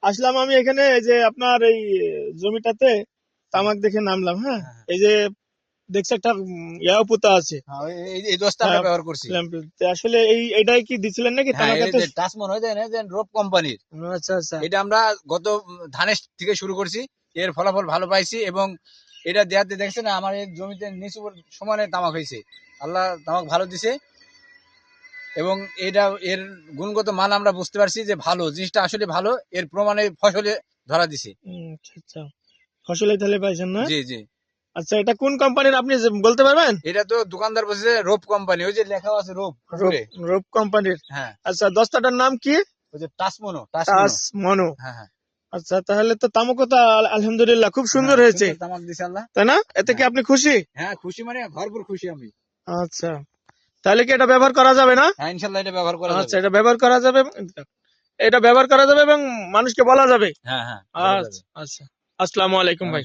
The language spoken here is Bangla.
আসলাম আমি এখানে, এই যে আপনার এই জমিটাতে তামাক দেখে নামলাম। হ্যাঁ, হ্যাঁ, হ্যাঁ। এই যে দেখছি একটা ইয়াও পোতা আছে। হ্যাঁ, এই দোষটা আমরা হ্যাঁ, ব্যবহার করছি। তো আসলে এটাই কি দিছিলেন নাকি হ্যাঁ, এই তামাকাতে? যে টাচমন হয় না যে রোপ কোম্পানির, আচ্ছা আচ্ছা। এটা আমরা গত ধানের থেকে শুরু করছি, এর ফলাফল ভালো পাইছি এবং এটা দেওয়াতে দেখছে না আমার এই জমিতে নিচু সমানে তামাক হয়েছে। আল্লাহ তামাক ভালো দিছে এবং এটা এর গুণগত মান আমরা বুঝতে পারছি যে ভালো জিনিসটা আসলে ভালো, এর প্রমাণে ফসলে ধরা দিছে। আচ্ছা আচ্ছা, ফসলে তাহলে পাইছেন না? জি জি। আচ্ছা, এটা কোন কোম্পানির আপনি বলতে পারবেন? এটা তো দোকানদার বলছে রোপ কোম্পানি, ওই যে লেখা আছে রোপ রূপ উপরে। রূপ কোম্পানির। হ্যাঁ, আচ্ছা, দস্তাটার নাম কি? ওই যে টাচমনো টাচমনো। টাস মনো। হ্যাঁ হ্যাঁ আচ্ছা, তাহলে তো তামাকও তো আলহামদুলিল্লাহ খুব সুন্দর হ্যাঁ, হয়েছে, সুন্দর তামাক দিছে আল্লাহ। তাই না? এতে কি হ্যাঁ আপনি খুশি? হ্যাঁ, খুশি মানে ভরপুর খুশি আমি। আচ্ছা, তাহলে কি এটা ব্যবহার করা যাবে না? হ্যাঁ, ইনশাল্লাহ এটা ব্যবহার করা আচ্ছা, যাবে। এটা ব্যবহার করা যাবে, এটা ব্যবহার করা যাবে এবং মানুষকে বলা যাবে। হ্যাঁ হ্যাঁ, বলা যাবে। আচ্ছা আচ্ছা। আসসালামু আলাইকুম ভাই।